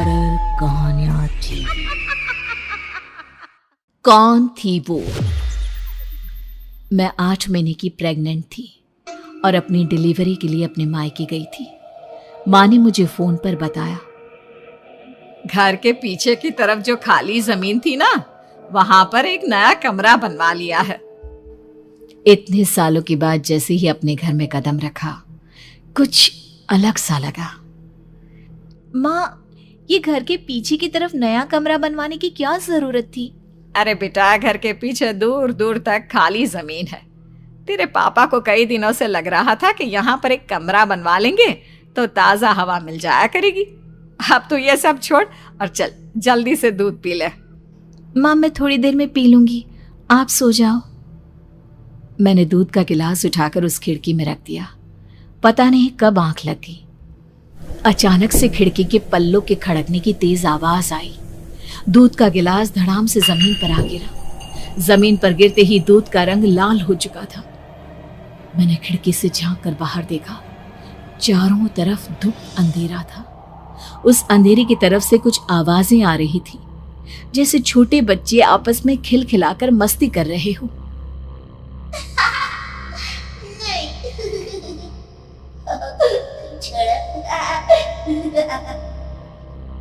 Horror कहानियां थी। कौन थी वो? मैं 8 महीने की प्रेग्नेंट थी और अपनी डिलीवरी के लिए अपने मायके गई थी। माँ ने मुझे फोन पर बताया, घर के पीछे की तरफ जो खाली जमीन थी ना, वहां पर एक नया कमरा बनवा लिया है। इतने सालों के बाद जैसे ही अपने घर में कदम रखा, कुछ अलग सा लगा। माँ, ये घर के पीछे की तरफ नया कमरा बनवाने की क्या जरूरत थी? अरे बेटा, घर के पीछे दूर दूर तक खाली जमीन है। तेरे पापा को कई दिनों से लग रहा था कि यहाँ पर एक कमरा बनवा लेंगे तो ताजा हवा मिल जाया करेगी। अब तो ये सब छोड़ और चल जल्दी से दूध पी ले। माँ, मैं थोड़ी देर में पी लूंगी, आप सो जाओ। मैंने दूध का गिलास उठाकर उस खिड़की में रख दिया। पता नहीं कब आंख लग गई। अचानक से खिड़की के पल्लों के खड़कने की तेज आवाज आई। दूध का गिलास धड़ाम से जमीन पर आ गिरा। जमीन पर गिरते ही दूध का रंग लाल हो चुका था। मैंने खिड़की से झांक कर बाहर देखा। चारों तरफ धूप अंधेरा था। उस अंधेरे की तरफ से कुछ आवाजें आ रही थी, जैसे छोटे बच्चे आपस में खिलखिलाकर मस्ती कर रहे हो।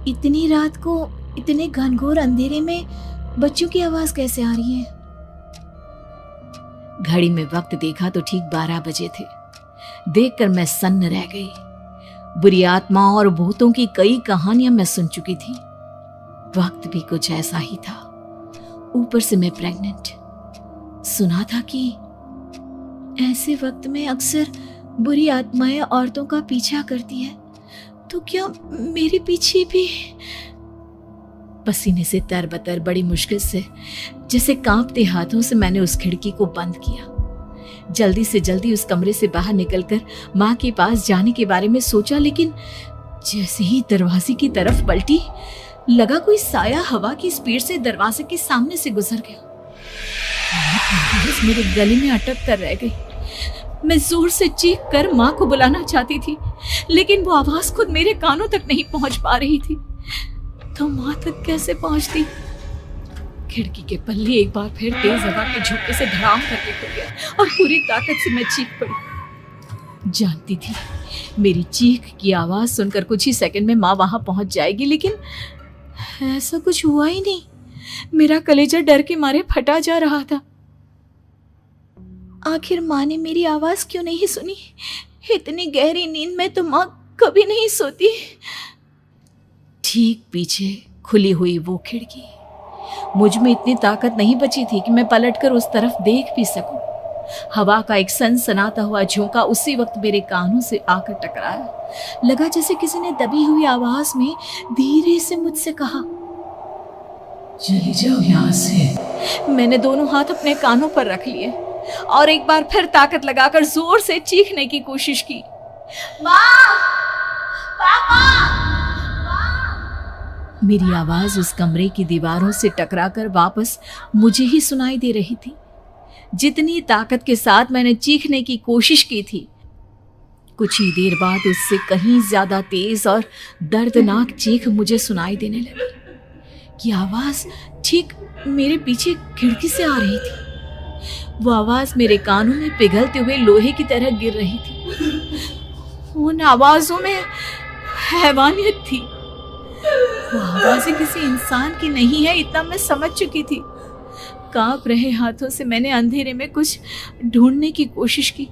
इतनी रात को इतने घनघोर अंधेरे में बच्चों की आवाज कैसे आ रही है? घड़ी में वक्त देखा तो ठीक 12 बजे थे। देखकर मैं सन्न रह गई। बुरी आत्माओं और भूतों की कई कहानियां मैं सुन चुकी थी। वक्त भी कुछ ऐसा ही था। ऊपर से मैं प्रेग्नेंट। सुना था कि ऐसे वक्त में अक्सर बुरी आत्माएं औरतों का पीछा करती है, तो क्या मेरे पीछे भी? पसीने से तरबतर बड़ी मुश्किल से, जैसे कांपते हाथों से मैंने उस खिड़की को बंद किया। जल्दी से जल्दी उस कमरे से बाहर निकलकर माँ के पास जाने के बारे में सोचा, लेकिन जैसे ही दरवाजे की तरफ पलटी, लगा कोई साया हवा की स्पीड से दरवाजे के सामने से गुजर गया। मेरे गले में अटक कर रह गई। मैं जोर से चीख कर माँ को बुलाना चाहती थी, लेकिन वो आवाज खुद मेरे कानों तक नहीं पहुंच पा रही थी। तो माँ तक कैसे पहुंचती? खिड़की के पल्ले एक बार फिर तेज हवा के झोंके से धड़ाम करके खुल गया और पूरी ताकत से मैं चीख पड़ी। जानती थी मेरी चीख की आवाज सुनकर कुछ ही सेकंड में माँ वहां पहुंच जाएगी, लेकिन ऐसा कुछ हुआ ही नहीं। मेरा कलेजा डर के मारे फटा जा रहा था। आखिर माँ ने मेरी आवाज क्यों नहीं सुनी? इतनी गहरी नींद में तो माँ कभी नहीं सोती। ठीक पीछे खुली हुई वो खिड़की। मुझ में इतनी ताकत नहीं बची थी कि मैं पलटकर उस तरफ देख भी सकूं। हवा का एक सनसनाता हुआ झोंका उसी वक्त मेरे कानों से आकर टकराया। लगा जैसे किसी ने दबी हुई आवाज में धीरे से मुझसे कहा, चली जाओ यहाँ से। मैंने दोनों हाथ अपने कानों पर रख लिए और एक बार फिर ताकत लगाकर जोर से चीखने की कोशिश की। माँ! पापा! मेरी आवाज उस कमरे की दीवारों से टकराकर वापस मुझे ही सुनाई दे रही थी। जितनी ताकत के साथ मैंने चीखने की कोशिश की थी, कुछ ही देर बाद उससे कहीं ज्यादा तेज और दर्दनाक चीख मुझे सुनाई देने लगी। ये आवाज ठीक मेरे पीछे खिड़की से आ रही थी। वो आवाज मेरे कानों में पिघलते हुए लोहे की तरह गिर रही थी। उन आवाजों में हैवानियत थी। वो आवाजें किसी इंसान की नहीं है, इतना मैं समझ चुकी थी। कांप रहे हाथों से मैंने अंधेरे में कुछ ढूंढने की कोशिश की।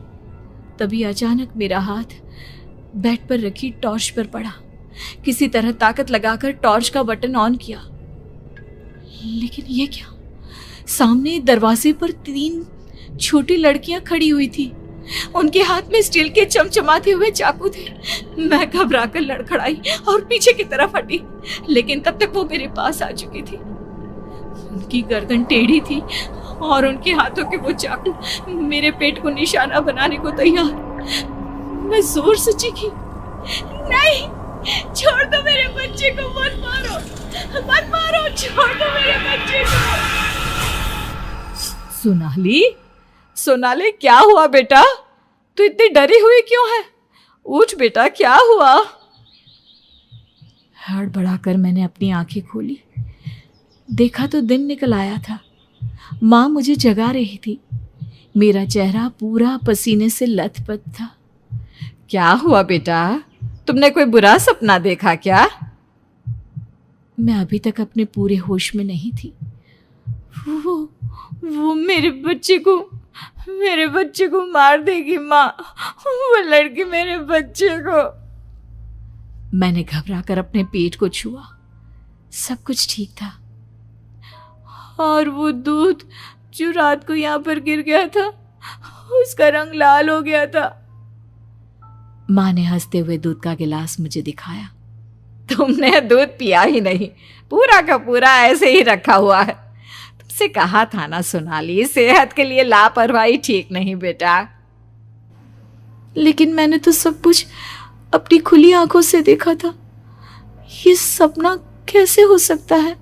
तभी अचानक मेरा हाथ बेड पर रखी टॉर्च पर पड़ा। किसी तरह ताकत लगाकर टॉर्च का बटन ऑन किया, लेकिन ये क्या? सामने दरवाजे पर 3 छोटी लड़कियां खड़ी हुई थी। उनके हाथ में स्टील के चमचमाते हुए चाकू थे। मैं घबराकर लड़खड़ाई और पीछे की तरफ हटी, लेकिन तब तक वो मेरे पास आ चुकी थी। उनकी गर्दन टेढ़ी थी और उनके हाथों के वो चाकू मेरे पेट को निशाना बनाने को तैयार। मैं जोर से चीखी, नहीं, छोड़ दो मेरे बच्चे को, मत मारो, मत मारो, छोड़ दो मेरे बच्चे को। सोनाली, सोनाली, क्या हुआ बेटा? तू इतनी डरी हुई क्यों है? उठ बेटा, क्या हुआ? हड़बड़ाकर मैंने अपनी आंखें खोली। देखा तो दिन निकल आया था। माँ मुझे जगा रही थी। मेरा चेहरा पूरा पसीने से लथपथ था। क्या हुआ बेटा, तुमने कोई बुरा सपना देखा क्या? मैं अभी तक अपने पूरे होश में नहीं थी। वो मेरे बच्चे को मार देगी माँ। वो लड़की मेरे बच्चे को। मैंने घबराकर अपने पेट को छुआ। सब कुछ ठीक था। और वो दूध जो रात को यहाँ पर गिर गया था, उसका रंग लाल हो गया था। माँ ने हंसते हुए दूध का गिलास मुझे दिखाया। तुमने दूध पिया ही नहीं, पूरा का पूरा ऐसे ही रखा हुआ है। तुमसे कहा था ना सोनाली, सेहत के लिए लापरवाही ठीक नहीं बेटा। लेकिन मैंने तो सब कुछ अपनी खुली आंखों से देखा था। ये सपना कैसे हो सकता है?